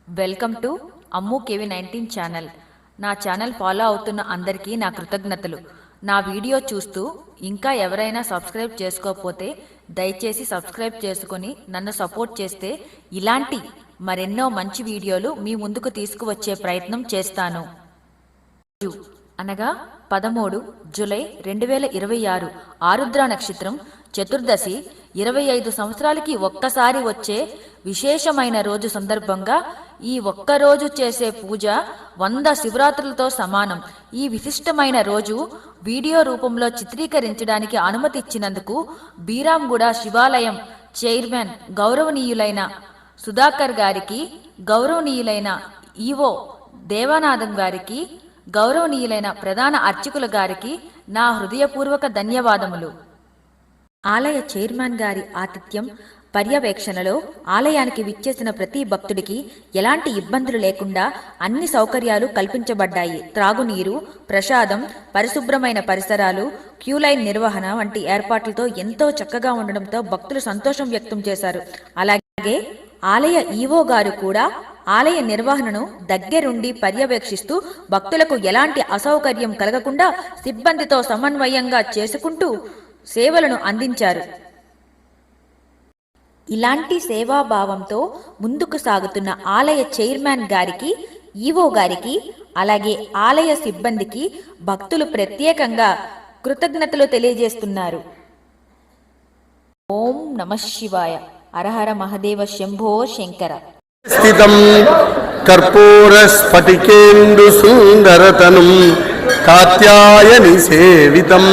Welcome to Ammu KV 19 channel. నా channel follow అవుతున్న అందరికీ నా కృతజ్ఞతలు. నా వీడియో చూస్తూ ఇంకా ఎవరైనా సబ్స్క్రైబ్ చేసుకోకపోతే దయచేసి సబ్స్క్రైబ్ చేసుకొని నన్ను సపోర్ట్ చేస్తే ఇలాంటి మరెన్నో మంచి వీడియోలు మీ ముందుకు తీసుకువచ్చే ప్రయత్నం చేస్తాను. అనగా 13 జూలై 2026 ఆరుద్ర నక్షత్రం చతుర్దశి 25 సంవత్సరాలకి ఒక్కసారి వచ్చే విశేషమైన రోజు సందర్భంగా ఈ ఒక్కరోజు చేసే పూజ 100 శివరాత్రులతో సమానం. ఈ విశిష్టమైన రోజు వీడియో రూపంలో చిత్రీకరించడానికి అనుమతి ఇచ్చినందుకు బీరాంగూడ శివాలయం చైర్మన్ గౌరవనీయులైన సుధాకర్ గారికి, గౌరవనీయులైన ఈవో దేవానాథం గారికి, గౌరవనీయులైన ప్రధాన అర్చకుల గారికి నా హృదయపూర్వక ధన్యవాదములు. ఆలయ చైర్మన్ గారి ఆతిథ్యం పర్యవేక్షణలో ఆలయానికి విచ్చేసిన ప్రతి భక్తుడికి ఎలాంటి ఇబ్బందులు లేకుండా అన్ని సౌకర్యాలు కల్పించబడ్డాయి. త్రాగునీరు, ప్రసాదం, పరిశుభ్రమైన పరిసరాలు, క్యూలైన్ నిర్వహణ వంటి ఏర్పాట్లతో ఎంతో చక్కగా ఉండడంతో భక్తులు సంతోషం వ్యక్తం చేశారు. అలాగే ఆలయ ఈవో గారు కూడా ఆలయ నిర్వహణను దగ్గరుండి పర్యవేక్షిస్తూ భక్తులకు ఎలాంటి అసౌకర్యం కలగకుండా సిబ్బందితో సమన్వయంగా చేసుకుంటూ సేవలను అందించారు. ఇలాంటి సేవాభావంతో ముందుకు సాగుతున్న ఆలయ చైర్మన్ గారికి, ఈవో గారికి, అలాగే ఆలయ సిబ్బందికి భక్తులు ప్రత్యేకంగా కృతజ్ఞతలు తెలియజేస్తున్నారు. ఓం నమః శివాయ. హరహర మహదేవ శంభో శంకర. స్థితం కర్పూర స్ఫటికేందు సుందరతనం కాత్యాయని సేవితం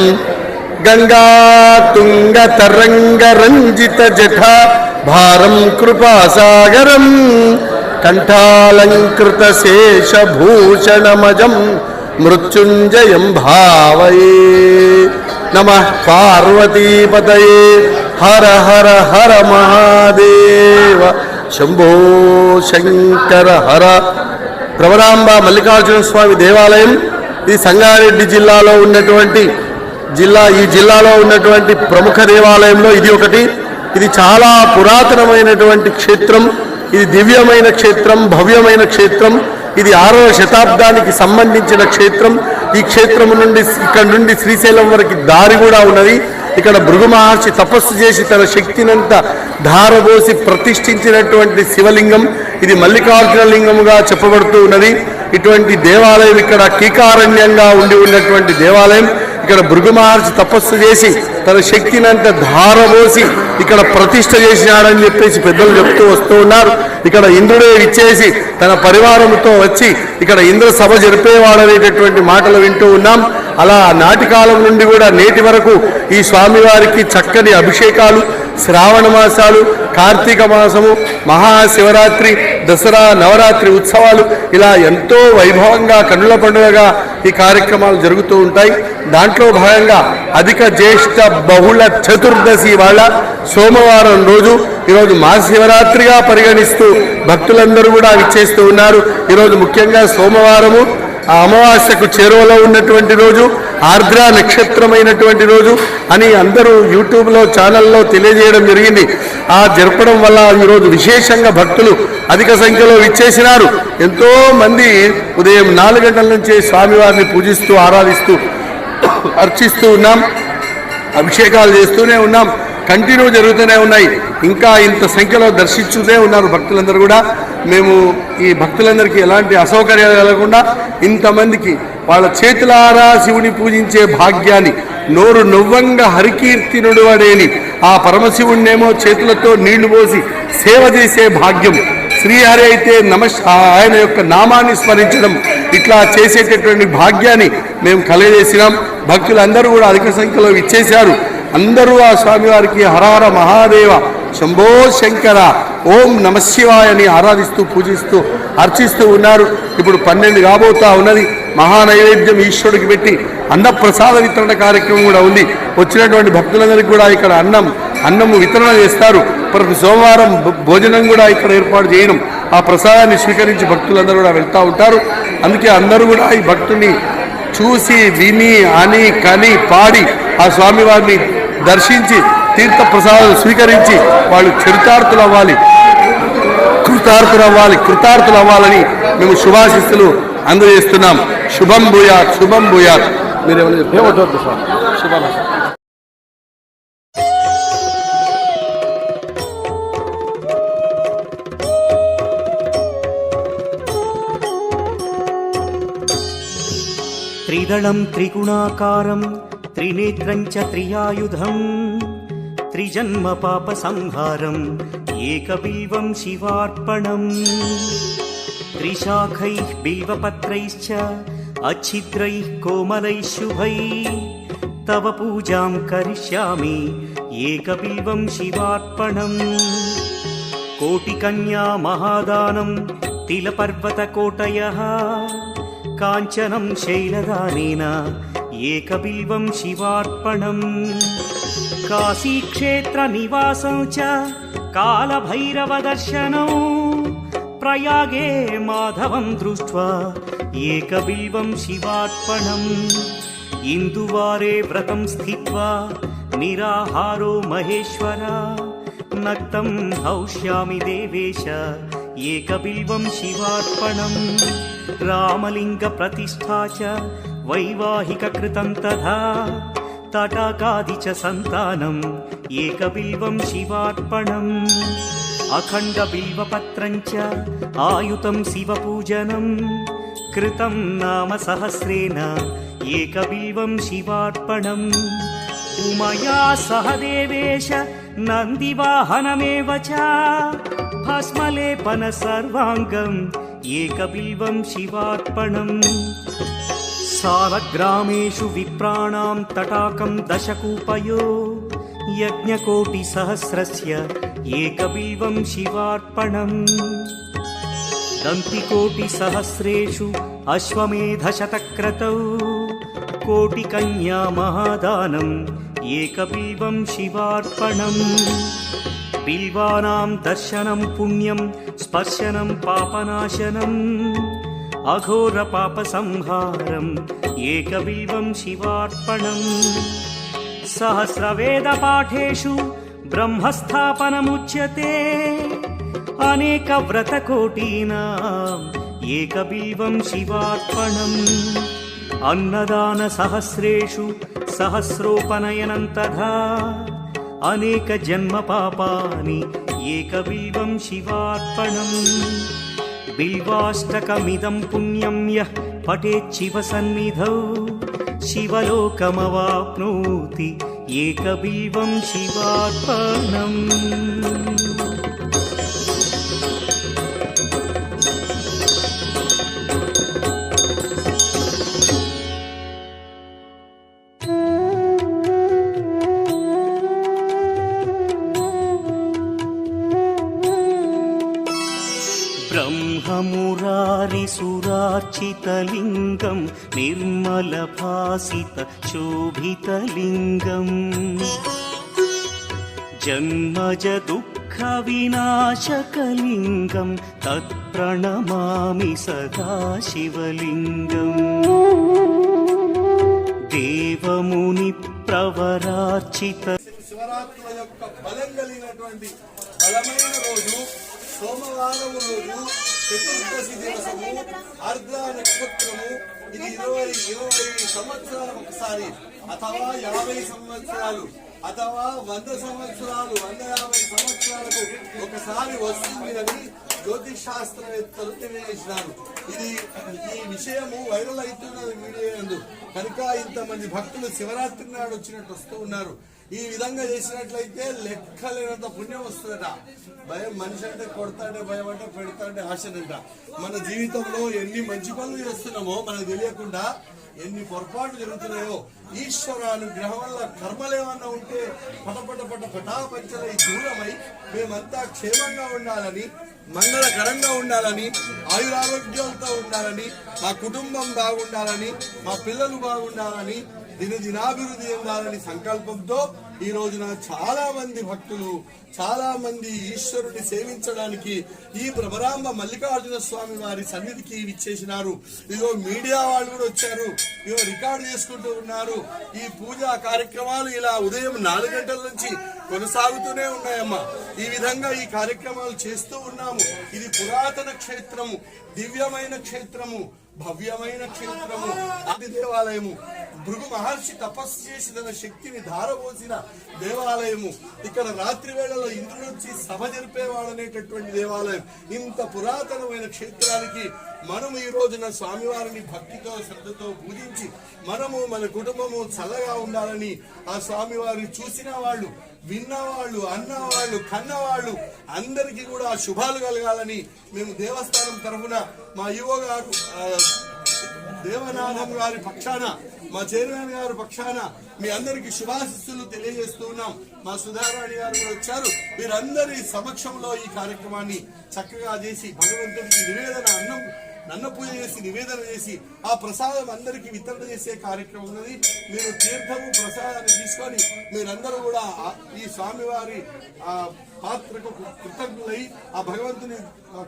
గంగా తుంగ తరంగ రంజిత జఠా భారం కృపాసాగరం కంఠాలంకృత శేషభూషణమజం మృత్యుంజయం భావయే. నమః పార్వతీపతయే. హర హర హర మహాదేవ శంభో శంకర హర. భ్రమరాంబ మల్లికార్జున స్వామి దేవాలయం ఇది సంగారెడ్డి జిల్లాలో ఉన్నటువంటి ఈ జిల్లాలో ఉన్నటువంటి ప్రముఖ దేవాలయంలో ఇది ఒకటి. ఇది చాలా పురాతనమైనటువంటి క్షేత్రం. ఇది దివ్యమైన క్షేత్రం, భవ్యమైన క్షేత్రం. ఇది 6వ శతాబ్దానికి సంబంధించిన క్షేత్రం. ఈ క్షేత్రం నుండి ఇక్కడ నుండి శ్రీశైలం వరకు దారి కూడా ఉన్నది. ఇక్కడ భృగు మహర్షి తపస్సు చేసి తన శక్తినంతా ధారబోసి ప్రతిష్ఠించినటువంటి శివలింగం. ఇది మల్లికార్జున లింగముగా చెప్పబడుతూ ఉన్నది. ఇటువంటి దేవాలయం ఇక్కడ కీకారణ్యంగా ఉండి ఉన్నటువంటి దేవాలయం. ఇక్కడ భృగు మహర్షి తపస్సు చేసి తన శక్తినంతా ధారబోసి ఇక్కడ ప్రతిష్ఠ చేసినాడని చెప్పేసి పెద్దలు చెప్తూ వస్తూ ఉన్నారు. ఇక్కడ ఇంద్రుడే ఇచ్చేసి తన పరివారంతో వచ్చి ఇక్కడ ఇంద్ర సభ జరిపేవాడనేటటువంటి మాటలు వింటూ ఉన్నాం. అలా నాటి కాలం నుండి కూడా నేటి వరకు ఈ స్వామివారికి చక్కని అభిషేకాలు, శ్రావణ మాసాలు, కార్తీక మాసము, మహాశివరాత్రి, దసరా, నవరాత్రి ఉత్సవాలు ఇలా ఎంతో వైభవంగా కన్నుల పండుగగా ఈ కార్యక్రమాలు జరుగుతూ ఉంటాయి. దాంట్లో భాగంగా అధిక జ్యేష్ఠ బహుళ చతుర్దశి వాళ్ళ సోమవారం రోజు ఈరోజు మహాశివరాత్రిగా పరిగణిస్తూ భక్తులందరూ కూడా విచ్చేస్తూ ఉన్నారు. ఈరోజు ముఖ్యంగా సోమవారము, ఆ అమావాస్యకు చేరువలో ఉన్నటువంటి రోజు, ఆర్ద్ర నక్షత్రమైనటువంటి రోజు అని అందరూ యూట్యూబ్లో ఛానల్లో తెలియజేయడం జరిగింది. ఆ జరపడం వల్ల ఈరోజు విశేషంగా భక్తులు అధిక సంఖ్యలో విచ్చేసినారు. ఎంతో మంది ఉదయం 4 గంటల నుంచే స్వామివారిని పూజిస్తూ, ఆరాధిస్తూ, అర్చిస్తూ ఉన్నాం. అభిషేకాలు చేస్తూనే ఉన్నాం. కంటిన్యూ జరుగుతూనే ఉన్నాయి. ఇంకా ఇంత సంఖ్యలో దర్శించుతూనే ఉన్నారు భక్తులందరూ కూడా. మేము ఈ భక్తులందరికీ ఎలాంటి అసౌకర్యాలు కలగకుండా ఇంతమందికి వాళ్ళ చేతులారా శివుని పూజించే భాగ్యాన్ని, నోరు నవ్వంగా హరికీర్తినుడు అడేని ఆ పరమశివుణ్ణేమో చేతులతో నీళ్లు పోసి సేవ చేసే భాగ్యం, శ్రీహరి అయితే ఆయన యొక్క నామాన్ని స్మరించడం, ఇట్లా చేసేటటువంటి భాగ్యాన్ని మేము కలగజేసినాం. భక్తులందరూ కూడా అధిక సంఖ్యలో ఇచ్చేశారు. అందరూ ఆ స్వామివారికి హరహర మహాదేవ శంభో శంకర ఓం నమశివాయ అని ఆరాధిస్తూ, పూజిస్తూ, అర్చిస్తూ ఉన్నారు. ఇప్పుడు 12 కాబోతా ఉన్నది. మహానైవేద్యం ఈశ్వరుడికి పెట్టి అన్నప్రసాద వితరణ కార్యక్రమం కూడా ఉంది. వచ్చినటువంటి భక్తులందరికీ కూడా ఇక్కడ అన్నము వితరణ చేస్తారు. ప్రతి సోమవారం భోజనం కూడా ఇక్కడ ఏర్పాటు చేయడం, ఆ ప్రసాదాన్ని స్వీకరించి భక్తులందరూ కూడా వెళ్తూ ఉంటారు. అందుకే అందరూ కూడా ఈ భక్తుని చూసి, విని, అని, కని, పాడి ఆ స్వామివారిని దర్శించి తీర్థ ప్రసాదాలు స్వీకరించి వాళ్ళు చరితార్థులు అవ్వాలి. కృత కృతార్థులు అవ్వాలని మేము శుభాశిస్సులు అందజేస్తున్నాం. శుభం భూయాత్, శుభం భూయాత్. మీరేమన్నా శుభం. త్రిదళం త్రిగుణాకారం త్రినేత్రం చ త్రియాయుధం త్రిజన్మ పాప సంహారం ఏకబిల్వం శివార్పణం త్రిశాఖైః బిల్వపత్రైశ్చ అచ్ఛిద్రైః కోమలైః శుభైః తవ పూజాం కరిష్యామి ఏకబిల్వం శివార్పణం కోటికన్యా మహాదానం తిలపర్వతకోటయః కాంచనం శైలదానేన ఏకబిల్వం శివార్పణం కాశీక్షేత్ర నివాసం చ కాలభైరవదర్శనం ప్రయాగే మాధవం దృష్ట్వా ఏకబిల్వం శివార్పణం ఇందువారే వ్రతం స్థిత్వా నిరాహారో మహేశ్వర నక్తం హౌష్యామి దేవేశ ఏకబిల్వం శివార్పణం రామలింగ ప్రతిష్ఠా చ వైవాహిక కృతం తథా తటాకాది చ సంతానం ఏకబిల్వం శివార్పణం అఖండ బిల్వపత్రం చ ఆయుతం శివపూజనం కృతం నామ సహస్రేణ ఏకబిల్వం శివార్పణం ఉమయా సహ దేవేశ నందివాహనమేవ చ భస్మలేపన సర్వాంగం ఏకబిల్వం శివార్పణం సాలగ్రామేషు విప్రాణాం తటాకం దశకూపయో యజ్ఞకోటి సహస్రస్య ఏకబిల్వం శివార్పణం దంతికోటి సహస్రేషు అశ్వమేధ శతక్రతౌ కోటికన్యా మహాదానం ఏకబిల్వం శివార్పణం బిల్వానాం దర్శనం పుణ్యం స్పర్శనం పాపనాశనం అఘోర పాప సంహారం ఏకబిల్వం శివార్పణం సహస్రవేద పాఠేషు బ్రహ్మస్థాపనముచ్యతే అనేక వ్రతకోటీనాం ఏకబిల్వం శివార్పణం అన్నదాన సహస్రేషు సహస్రోపనయనం తథా అనేక జన్మ పాపాని ఏకబిల్వం శివార్పణం బిల్వాష్టకమిదం పుణ్యం యః పఠేత్ శివ సన్నిధౌ శివలోకమవాప్నోతి ఏకబిల్వం శివార్పణం. బ్రహ్మమురారిసురార్చితలింగం నిర్మలభాసిత శోభితలింగం జన్మజ దుఃఖ వినాశకలింగం తత్ప్రణమామి సదా శివలింగం దేవముని ప్రవరార్చిత శివరాత్రుల యొక్క బలం కలిగినటువంటి బలమైన రోజు సోమవారం రోజు చతుర్దశి దివసము ఆర్ద్ర నక్షత్రము. ఇది 20 సంవత్సరాలు ఒకసారి, అథవా 50 సంవత్సరాలు, అథవా 100 సంవత్సరాలు, 150 సంవత్సరాలకు ఒకసారి వస్తుందని జ్యోతిష్ శాస్త్రవేత్తలు తెలియజేసినారు. ఈ విషయము వైరల్ అవుతున్నది మీడియా యందు. కనుక ఇంతమంది భక్తులు శివరాత్రి నాడు వచ్చినట్టు వస్తూ ఉన్నారు. ఈ విధంగా చేసినట్లయితే లెక్కలేనంత పుణ్యం వస్తుందట. భయం మనిషి అంటే కొడతాడే, భయం అంటే పెడతాడే ఆశనంట. మన జీవితంలో ఎన్ని మంచి పనులు చేస్తున్నామో మనకు తెలియకుండా ఎన్ని పొరపాట్లు జరుగుతున్నాయో ఈశ్వర అనుగ్రహం వల్ల కర్మలేమన్నా ఉంటే పటాపంచలై దూరమై మేమంతా క్షేమంగా ఉండాలని, మంగళకరంగా ఉండాలని, ఆయురారోగ్యాలతో ఉండాలని, మా కుటుంబం బాగుండాలని, మా పిల్లలు బాగుండాలని, దినదినాభివృద్ధి చెందాలని సంకల్పంతో ఈ రోజున చాలా మంది భక్తులు, చాలా మంది ఈశ్వరుని సేవించడానికి ఈ భ్రమరాంబ మల్లికార్జున స్వామి వారి సన్నిధికి విచ్చేసినారు. ఇదిగో మీడియా వాళ్ళు కూడా వచ్చారు, ఇదిగో రికార్డు చేసుకుంటూ ఉన్నారు. ఈ పూజా కార్యక్రమాలు ఇలా ఉదయం 4 గంటల నుంచి కొనసాగుతూనే ఉన్నాయమ్మా. ఈ విధంగా ఈ కార్యక్రమాలు చేస్తూ ఉన్నాము. ఇది పురాతన క్షేత్రము, దివ్యమైన క్షేత్రము, భవ్యమైన క్షేత్రము, ఆది దేవాలయము. భృగు మహర్షి తపస్సు చేసి తన శక్తిని ధారపోసిన దేవాలయము. ఇక్కడ రాత్రి వేళలో ఇంద్రుడు వచ్చి సభ జరిపేవాడనేటటువంటి దేవాలయం. ఇంత పురాతనమైన క్షేత్రానికి మనము ఈ రోజున స్వామివారిని భక్తితో శ్రద్ధతో పూజించి మనము మన కుటుంబము చల్లగా ఉండాలని, ఆ స్వామివారిని చూసిన వాళ్ళు, విన్నవాళ్ళు, అన్నవాళ్ళు, కన్నవాళ్ళు అందరికీ కూడా శుభాలు కలగాలని మేము దేవస్థానం తరఫున మా యువ గారు దేవనాథం గారి పక్షాన, మా చైర్మన్ గారి పక్షాన మీ అందరికి శుభాశిస్సులు తెలియజేస్తూ ఉన్నాం. మా సుధారాణి గారు కూడా వచ్చారు. వీరందరి సమక్షంలో ఈ కార్యక్రమాన్ని చక్కగా చేసి భగవంతుడికి నివేదన అన్న పూజ చేసి నివేదన చేసి ఆ ప్రసాదం అందరికి వితరణ చేసే కార్యక్రమం ఉన్నది. మీరు తీర్థము ప్రసాదాన్ని తీసుకొని మీరందరూ కూడా ఈ స్వామివారి పాత్రకు కృతజ్ఞులై ఆ భగవంతుని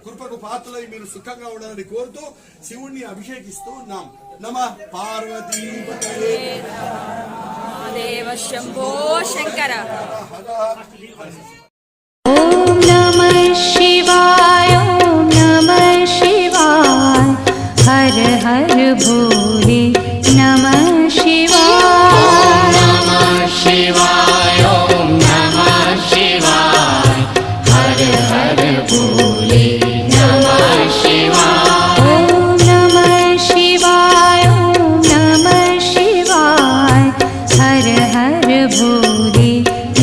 కృపకు పాత్రలై మీరు సుఖంగా ఉండాలని కోరుతూ శివుణ్ణి అభిషేకిస్తూ ఉన్నాం. నమః పార్వతీపతయే దేవ శంభో శంకర. ఓం నమః శివాయ, ఓం నమః శివాయ, హర హర భోలే నమః శివాయ. నమః శివాయ, ఓం నమః శివాయ, హర హర భోలే నమః శివాయ. ఓం నమః శివాయ, ఓం నమః శివాయ, హర హర భోలే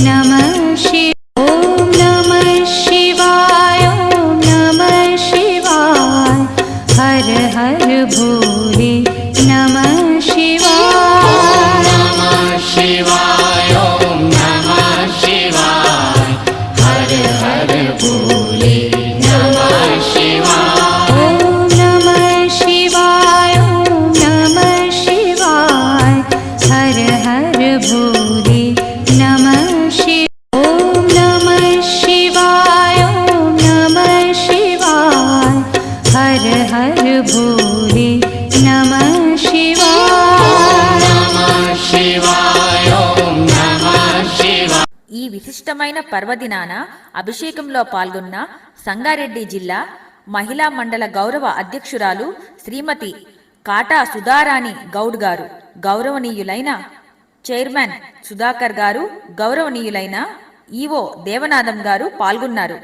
నమః శివాయ. ఓం నమః శివాయ, ఓం నమః శివాయ, హర హర భోలే నమః శివాయ. నమః శివాయ, ఓం నమః శివాయ, హర హర భోలే నమః శివాయ. ఓం నమః శివాయ, ఓం నమః శివాయ, హర హర భోలే నమః శివాయ. ఓం నమః శివాయ, ఓం నమః శివాయ, హర హర భోలే నమః శివాయ. నమః శివాయ, ఓం నమః శివాయ. ఈ విశిష్టమైన పర్వదినాన అభిషేకంలో పాల్గొన్న సంగారెడ్డి జిల్లా మహిళా మండల గౌరవ అధ్యక్షురాలు శ్రీమతి కాటా సుధారాణి గౌడ్ గారు, గౌరవనీయులైన చైర్మన్ సుధాకర్ గారు, గౌరవనీయులైన ఈవో దేవనాథం గారు పాల్గొన్నారు.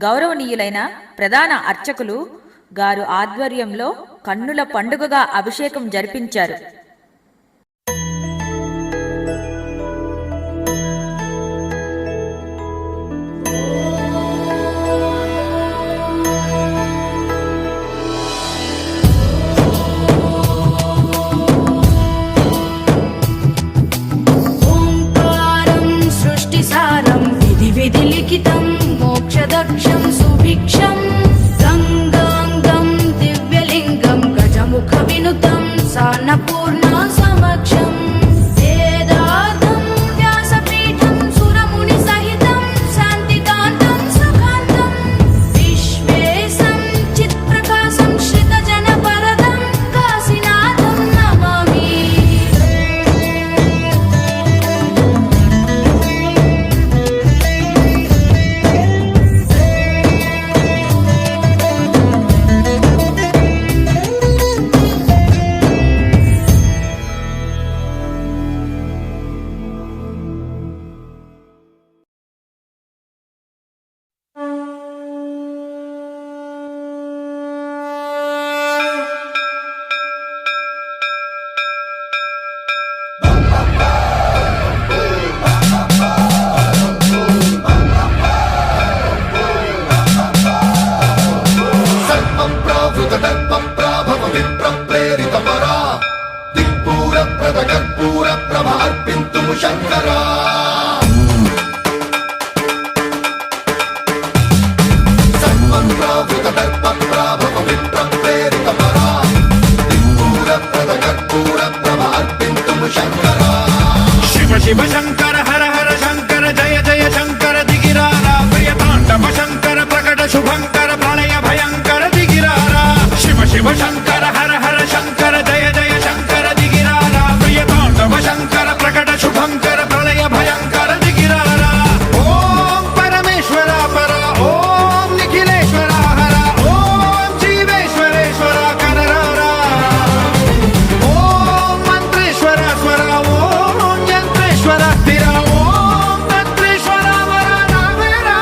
గౌరవనీయులైన ప్రధాన అర్చకులు గారు ఆధ్వర్యంలో కన్నుల పండుగగా అభిషేకం జరిపించారు. ఓంకారం సృష్టిసారం విధి విధి లిఖితం మోక్షదక్షం సుభిక్షం గంగాంగం దివ్యలింగం గజముఖ వినుతం సాన్నపూర్ణ సమక్షం వేదార్థం వ్యాసపీఠం సురముని సహితం శాంతికాంతం సుఖాంతం విశ్వేశం చిత్ప్రకాశం శ్రితజన పరదం కాశీనాథం నమామి. శివ శివ శంకర హర హర శంకర శివ శంకర హర హర శంకర జయ జయ శంకర దిగిరారా ప్రియ తాండవ శంకర ప్రకట శుభంకర ప్రళయ భయంకర దిగిరారా ఓం పరమేశ్వర పర ఓం నిఖిలేశ్వర హర ఓం జీవేశ్వరేశ్వర కరరారా ఓం మంత్రేశ్వర స్వర ఓం యంత్రేశ్వర స్థిర ఓం తంత్రేశ్వర వర నావేరా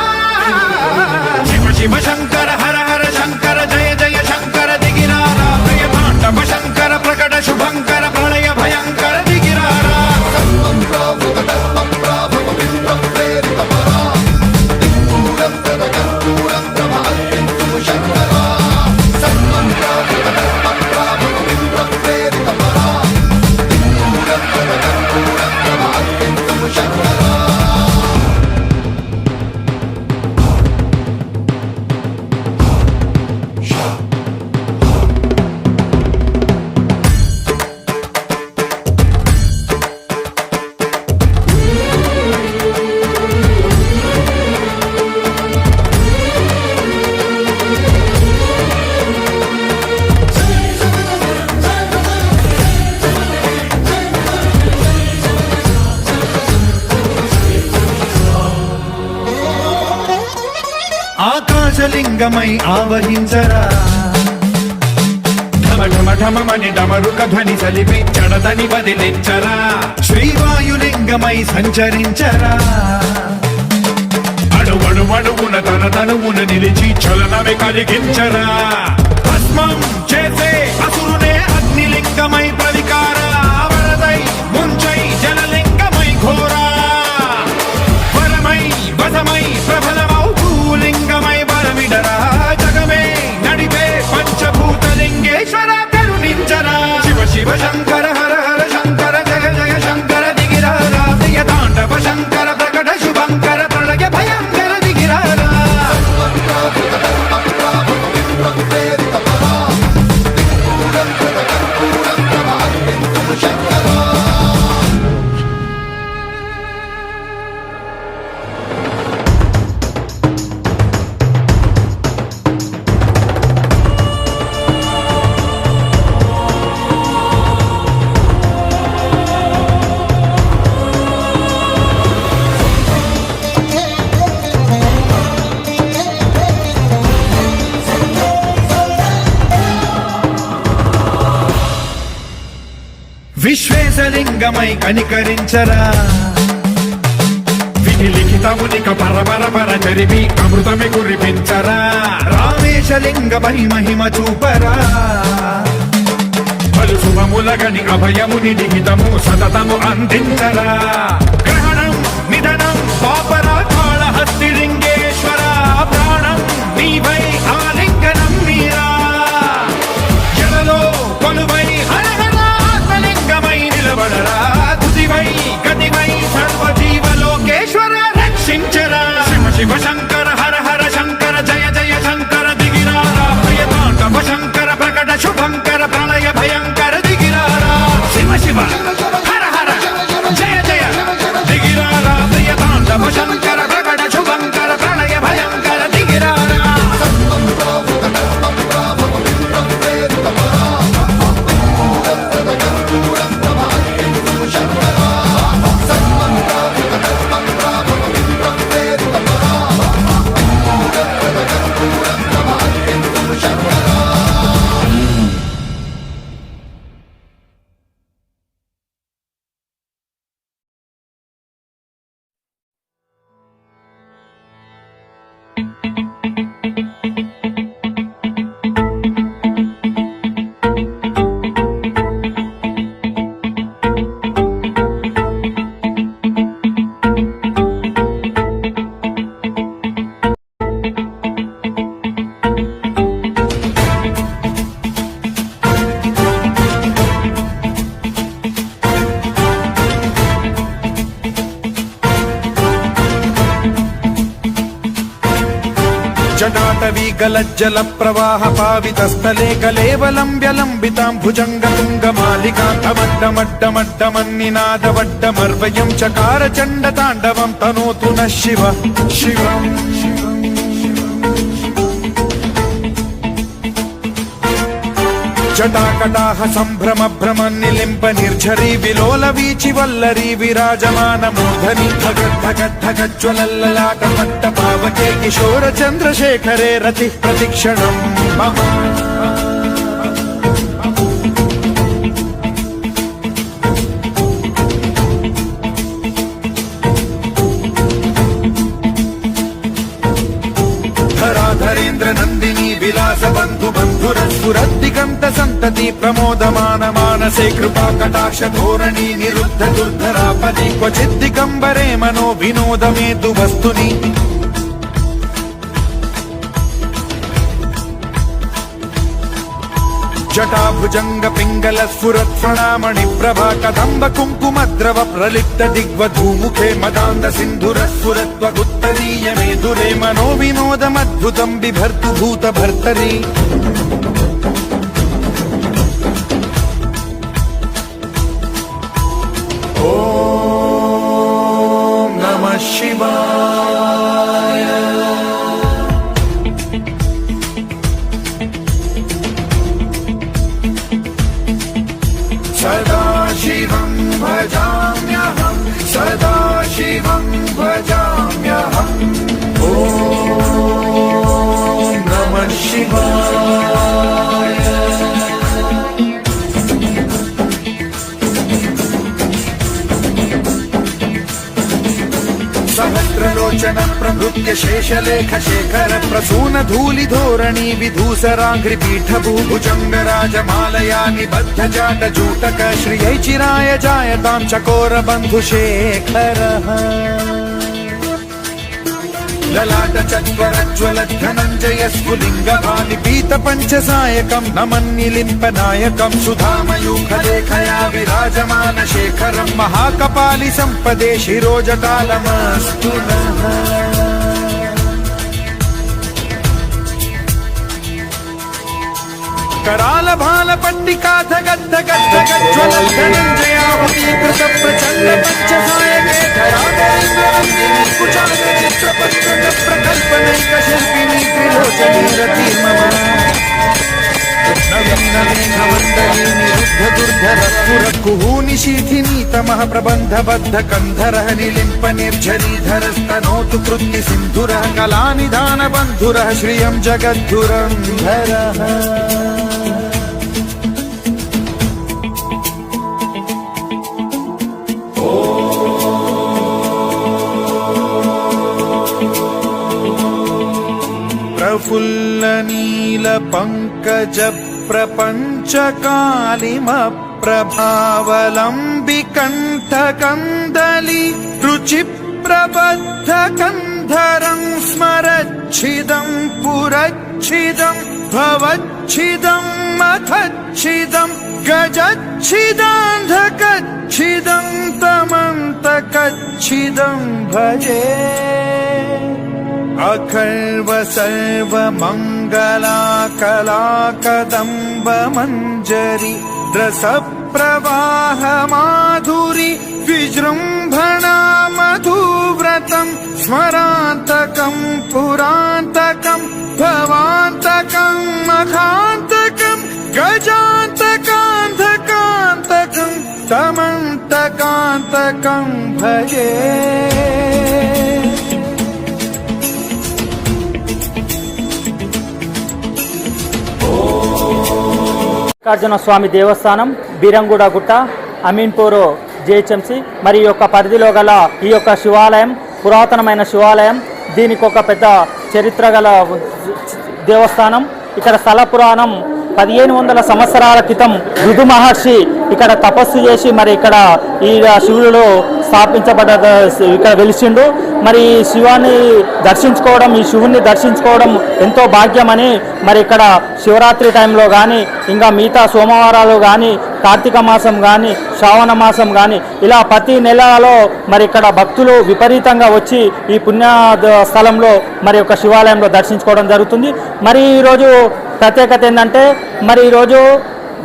శివ శివ శంకర హర హర శంకర జయ జయ శంకర దిగిరారా ప్రియ తాండవ శంకర ప్రకట శుభంకర ప్రళయ భయంకర దిగిరారా ఆకాశలింగమై ఆవహించరా ఢమ ఢమ ఢమమని డమరుక ధ్వని సలిపి చడదని వదిలించరా శ్రీవాయులింగమై సంచరించరా అడుగడుగడుగున తన తనువున నిలిచి చలనమే కలిగించరా భస్మం చేసే అసురునే అగ్నిలింగమై ప్రవికార వరదై ముంచై జలలింగమై ఘోరా వరమై వసమై ప్రబలమౌ భూలింగమై బలమిడరా జగమే నడిపే పంచభూతలింగేశ్వర కరుణించరా శివ శివ శంకర హర హర శంకర జయ జయ శంకర దిగిరారా ప్రియ తాండవ శంకర ప్రకట శుభంకర ప్రళయ భయంకర దిగిరారా విశ్వేశలింగమై కనికరించరా విధి లిఖితమునిక పరపర పర చరివి అమృతమి కురిపించరా రామేశలింగమై మహిమ చూపరా పలు శుభములగని అభయముని నిహితము సతతము అందించరా గ్రహణం నిధనం పాపరా కాళహస్తి లింగేశ్వర ప్రాణం నీవై ఆలింగనం మీరా జలలో కొలువై హరహరాత్మలింగమై నిలబడరా తుదివై గతివై సర్వజీవలోకేశ్వర రక్షించరా శివ శివ శంకర హర హర శంకర జయ జయ శంకర దిగిరారా ప్రియ తాండవ శంకర ప్రకట శుభంకర ప్రళయ భయంకర దిగిరారా శివ శివ హర హర జయ జయ దిగిరారా ప్రియ తాండవ శంకర ప్రకట శుభంకర ప్రళయ భయంకర దిగిరారా జటాటవీగలజ్జల ప్రవాహ పావితస్థలే కలేవలం వ్యలంబితాం భుజంగతుంగమాలికాంతమడ్డమడ్డమడ్డమన్నినాదవడ్డమర్వయం చకార చండ తాండవం తనోతు నః శివ శివం జటాకటాహ సంభ్రమ భ్రమ నిలింప నిర్ఝరీ విలోల వీచి వల్లరీ విరాజమాన మూర్ధని ధగద్ధగద్ధగజ్వలల్లలాట పట్ట పావకే కిశోర చంద్రశేఖరే రతి ప్రతిక్షణం మమ ధరేంద్ర నందిని విలాస బంధు బంధుర స్ఫురద్దిగంత సంతతి ప్రమోదమాన మానసే కృపా కటాక్ష ధోరణి నిరుద్ధ దుర్ధరాపది క్వచిద్దిగంబరే మనో వినోదమేతు వస్తుని జటాభుజంగ పింగళ స్ఫురత్ప్రణామణి ప్రభా కదంబ కుంకుమద్రవ ప్రలిప్త దిగ్వధూముఖే మదాంద సింధుర స్ఫురత్వ గుత్తరీయమేదురే మనో వినోదమద్భుతం బిభర్తు భూత భర్తరి ఓం నమః శివాయ సదాశివం భజామ్యహం సదాశివం భజామ్యహం ఓం నమః శివాయ సహస్రలోచన ప్రభృత్య శేషలేఖ శేఖర ప్రసూన ధూళి ధోరణి విధూసరాంఘ్రి పీఠ భూభుజంగ రాజమాలయా నిబద్ధ జాట జూటక శ్రియై చిరాయ జాయతాం చకోర బంధు శేఖర లలాట చత్వరజ్వల ధనంజయ స్ఫులింగ భాని పీత పంచసాయకం నమన్నిలింప నాయకం సుధామయూఖ లేఖయా విరాజమాన శేఖరం మహాకపాలి సంపదే శిరోజటాలమస్తు నః कराल भाल पट्टिका धगद्ध गद्ध गज्वल धनंजयाहुतीकृत प्रचंड पंचसायके धराधरेन्द्रवन्दिनी कुचाग्र चित्रपत्रक प्रकल्पनैक शिल्पिनी त्रिलोचनी रति मम नवीन मेघवन्दनी निरुद्ध दुर्धर स्फुर कुहूनि शीथिनी तमः प्रबन्ध बद्ध कन्धरः निलिम्प निर्झरीधरस्तनोतु कृत्ति सिन्धुरः कलानिधान बन्धुरः श्रियं जगद्धुरन्धरः प्रफुल्ल नील पंकज प्रपंच कालिम प्रभावलंबि कंठ कंदली रुचि प्रबद्ध कंधरं स्मरच्छिदं पुरच्छिदं भवच्छिदं मथच्छिदं गजच्छिदान्धकच्छिदं तमन्तकच्छिदं भजे अखर्व सर्व मंगला कला कदम्ब मंजरी रस प्रवाह माधुरी विजृंभणा मधुव्रतम स्मरांतकं पुरांतकं भवांतकं मखांतकं गजांतकांधकांतकं तमंतकांतकं भजे మల్లికార్జున స్వామి దేవస్థానం బీరంగూడ గుట్ట అమీన్పూర్ జిహెచ్ఎంసి మరి ఈ యొక్క పరిధిలో గల ఈ యొక్క శివాలయం పురాతనమైన శివాలయం. దీనికి ఒక పెద్ద చరిత్ర గల దేవస్థానం. ఇక్కడ స్థల పురాణం 1500 సంవత్సరాల క్రితం ఋతు మహర్షి ఇక్కడ తపస్సు చేసి మరి ఇక్కడ ఈ శివుడిలో స్థాపించబడ్డ ఇక్కడ వెలిసిండు. మరి ఈ శివాన్ని దర్శించుకోవడం, ఈ శివుణ్ణి దర్శించుకోవడం ఎంతో భాగ్యమని మరి ఇక్కడ శివరాత్రి టైంలో కానీ ఇంకా మిగతా సోమవారాలు కానీ కార్తీక మాసం కానీ శ్రావణ మాసం కానీ ఇలా ప్రతి నెలలో మరి ఇక్కడ భక్తులు విపరీతంగా వచ్చి ఈ పుణ్య స్థలంలో మరి యొక్క శివాలయంలో దర్శించుకోవడం జరుగుతుంది. మరి ఈరోజు ప్రత్యేకత ఏంటంటే మరి ఈరోజు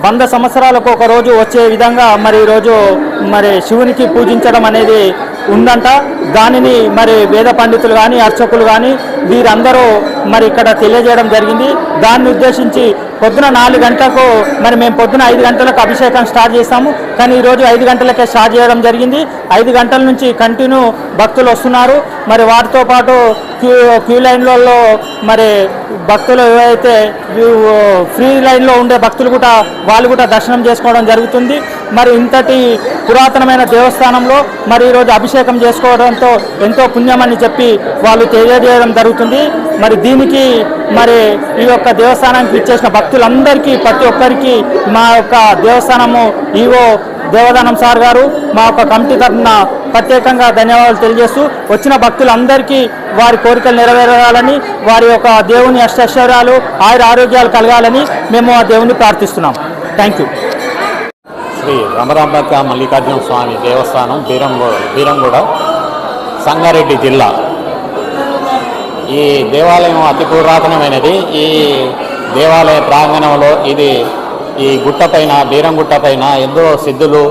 100 సంవత్సరాలకు ఒక రోజు వచ్చే విధంగా మరి ఈరోజు మరి శివునికి పూజించడం అనేది ఉందంట. దానిని మరి వేద పండితులు కానీ అర్చకులు కానీ వీరందరూ మరి ఇక్కడ తెలియజేయడం జరిగింది. దాన్ని ఉద్దేశించి పొద్దున 4 గంటలకు మరి మేము పొద్దున 5 గంటలకు అభిషేకం స్టార్ట్ చేస్తాము, కానీ ఈరోజు 5 గంటలకే స్టార్ట్ చేయడం జరిగింది. 5 గంటల నుంచి కంటిన్యూ భక్తులు వస్తున్నారు. మరి వాటితో పాటు క్యూ లైన్లలో మరి భక్తులు ఏవైతే ఫ్రీ లైన్లో ఉండే భక్తులు కూడా వాళ్ళు కూడా దర్శనం చేసుకోవడం జరుగుతుంది. మరి ఇంతటి పురాతనమైన దేవస్థానంలో మరి ఈరోజు అభిషేకం చేసుకోవడంతో ఎంతో పుణ్యమని చెప్పి వాళ్ళు తెలియజేయడం జరుగుతుంది. మరి దీనికి మరి ఈ యొక్క దేవస్థానానికి ఇచ్చేసిన భక్తులందరికీ ప్రతి ఒక్కరికి మా యొక్క దేవస్థానము ఈవో దేవదానం సార్ గారు మా యొక్క కమిటీ తరఫున ప్రత్యేకంగా ధన్యవాదాలు తెలియజేస్తూ వచ్చిన భక్తులందరికీ వారి కోరికలు నెరవేరాలని, వారి యొక్క దేవుని అష్టైశ్వర్యాలు ఆయుర ఆరోగ్యాలు కలగాలని మేము ఆ దేవుని ప్రార్థిస్తున్నాం. Thank you. శ్రీ రమరాంబక మల్లికార్జున స్వామి దేవస్థానం బీరంగూడ సంగారెడ్డి జిల్లా. ఈ దేవాలయం అతి పురాతనమైనది. ఈ దేవాలయ ప్రాంగణంలో ఈ గుట్టపైన బీరంగుట్ట పైన ఎందరో సిద్ధులు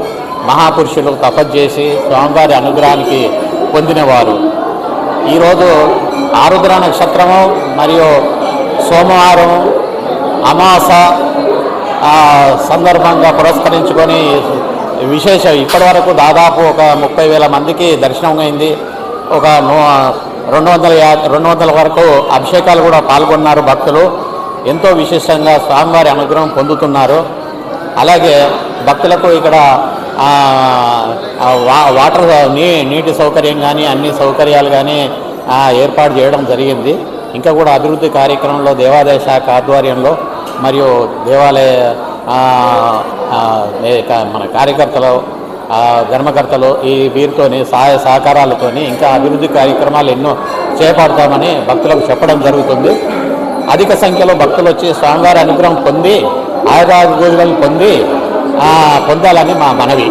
మహాపురుషులు తపస్సు చేసి స్వామివారి అనుగ్రహానికి పొందినవారు. ఈరోజు ఆరుద్ర నక్షత్రము మరియు సోమవారం అమాస సందర్భంగా పురస్కరించుకొని విశేషం ఇప్పటివరకు దాదాపు ఒక 30,000 మందికి దర్శనం అయింది. ఒక 200 వరకు అభిషేకాలు కూడా పాల్గొన్నారు భక్తులు. ఎంతో విశేషంగా స్వామివారి అనుగ్రహం పొందుతున్నారు. అలాగే భక్తులకు ఇక్కడ వాటర్ నీటి సౌకర్యం కానీ అన్ని సౌకర్యాలు కానీ ఏర్పాటు చేయడం జరిగింది. ఇంకా కూడా అభివృద్ధి కార్యక్రమంలో దేవాదాయ శాఖ ఆధ్వర్యంలో మరియు దేవాలయ మన కార్యకర్తలు ధర్మకర్తలు వీరితోని సహాయ సహకారాలతోని ఇంకా అభివృద్ధి కార్యక్రమాలు ఎన్నో చేపడతామని భక్తులకు చెప్పడం జరుగుతుంది. అధిక సంఖ్యలో భక్తులు వచ్చి స్వామివారి అనుగ్రహం పొంది ఆయురారోగ్యాలను పొందాలని మా మనవి.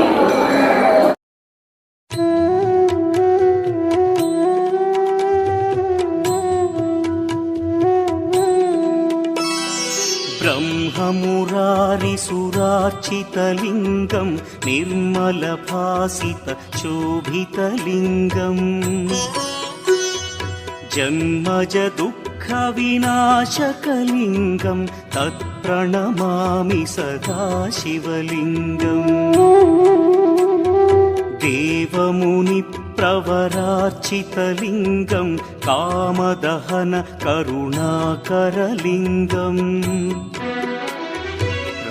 బ్రహ్మమురారిసురార్చితలింగం నిర్మలభాసిత శోభితలింగం జన్మజ దుఃఖ వినాశకలింగం తత్ప్రణమామి సదా శివలింగం దేవముని ప్రవరార్చితలింగం కామదహన కరుణాకరలింగం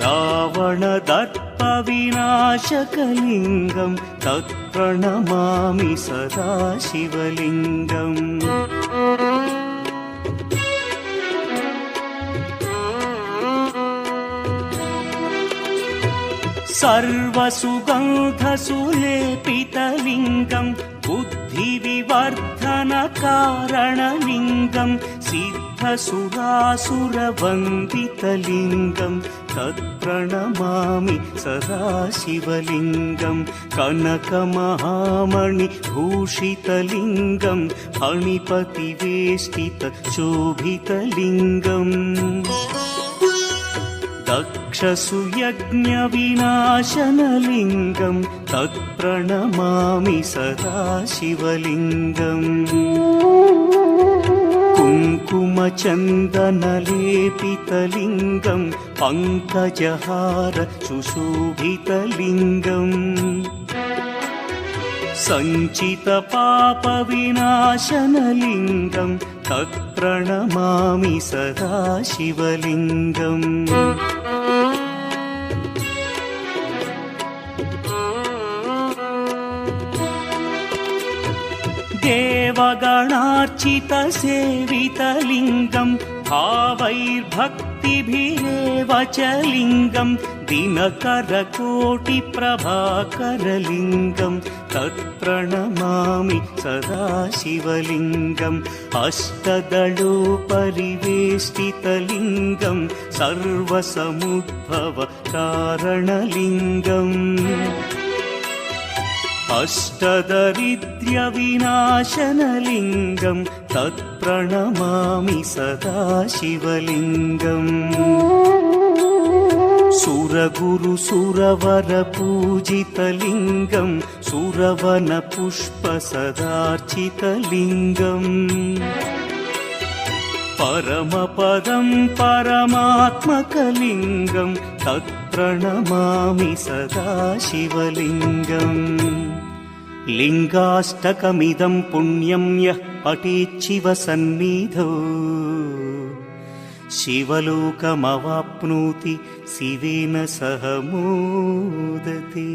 రావణదర్ప వినాశకలింగం తత్ప్రణమామి సదా శివలింగం సర్వసుగంధసులేపితలింగం బుద్ధివివర్ధనకారణలింగం సిద్ధసురాసురవందితలింగం తత్ప్రణమామి సదా శివలింగం కనకమహామణి భూషితలింగం ఫణిపతివేష్టిత శోభితలింగం దక్షసుయజ్ఞ వినాశనలింగం తత్ప్రణమామి సదా శివలింగం కుంకుమచందనలేపితలింగం పంకజహార సుశోభితలింగం సంచిత పాప వినాశనలింగం తత్ప్రణమామి సదా శివలింగం దేవగణార్చిత సేవితలింగం భావైర్భక్తిభిరేవ చ లింగం దినకరకోటి ప్రభాకరలింగం తత్ప్రణమామి సదా శివలింగం అష్టదళోపరివేష్టితలింగం సర్వసముద్భవ కారణలింగం అష్టదరిద్ర్య వినాశనలింగం తత్ప్రణమామి సదా శివలింగం సురగురు సురవర పూజితలింగం సురవన పుష్ప సదార్చితలింగం పరమపదం పరమాత్మకలింగం తత్ప్రణమామి సదా శివలింగం. లింగాష్టకమిదం పుణ్యం యః పఠేచ్చివ సన్నిధౌ శివలోకమవాప్నోతి శివేన సహ మోదతే.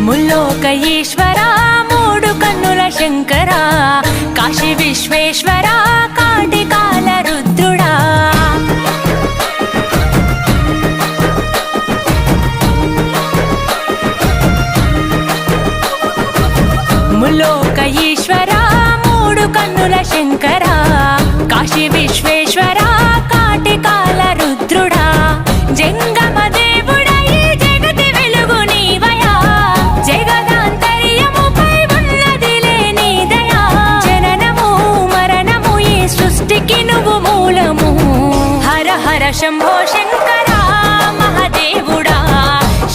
ముల్లోక ఈశ్వరా మూడు కన్నుల శంకరా కాశీ విశ్వేశ్వరా కాటికాల రుద్రుడా. ముల్లోక ఈశ్వరా మూడు కన్నుల శంకరా కాశీ విశ్వేశ్వరా కాటికాల రుద్రుడా. జంగమ దేవుడై జగతి వెలుగు నీవయా జగదాంతర్యముపై ఉన్నదిలే నీ దయా. జననము మరణము ఈ సృష్టికి నువ్వు మూలము. హర హర శంభో శంకరా మహాదేవుడా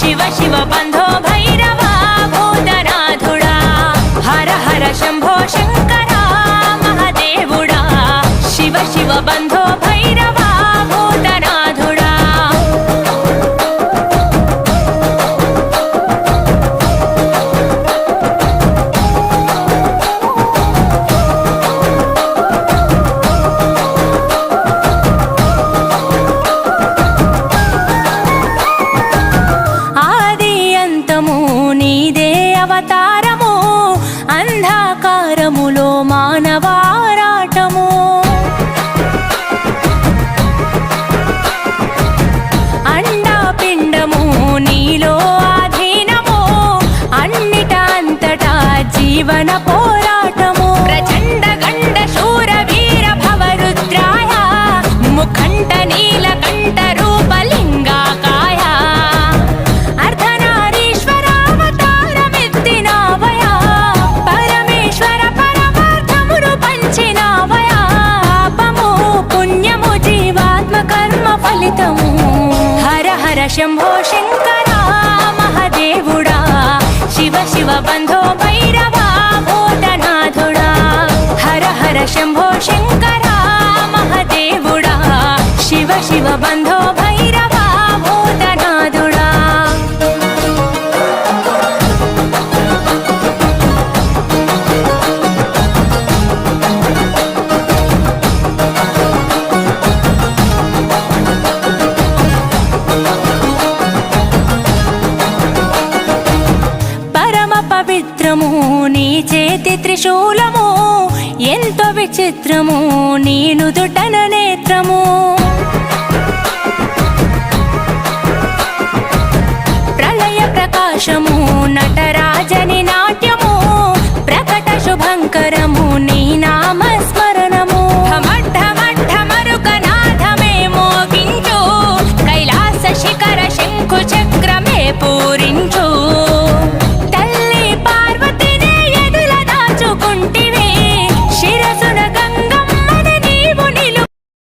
శివ శివ బంధో భైరవా భూతనాథుడా. హర హర శంభో శంకరా మహాదేవుడా శివ శివ బంధో భైరవా భూతనాథుడా. ఆది అంతము నీదే అవతారము అంధకారములో మానవారాటము. అండాపిండము నీలో ఆధీనము అన్నిట అంతటా జీవన పోరాటము. ప్రచండ గండ శూర వీర భవరుద్రాయ ముఖంట నీలకంఠ రూపలింగాకాయ. అర్ధనారీశ్వరావతారమెత్తినావయా పరమేశ్వర పరమార్థమును పంచినావయా. పాపము పుణ్యము జీవాత్మ కర్మ ఫలితము. హర హర శంభో శంకరా మహాదేవుడా శివ శివ బంధో భైరవా భూతనాథుడా. హర హర శంభో శంకరా మహాదేవుడా శివ శివ బంధో భైరవా భూతనాథుడా. పరమ పవిత్రము నీ చేతి త్రిశూలము ఎంతో విచిత్రము నీ నుదుటన నేత్రము. ప్రళయ ప్రకాశము నటరాజని నాట్యము ప్రకట శుభంకరము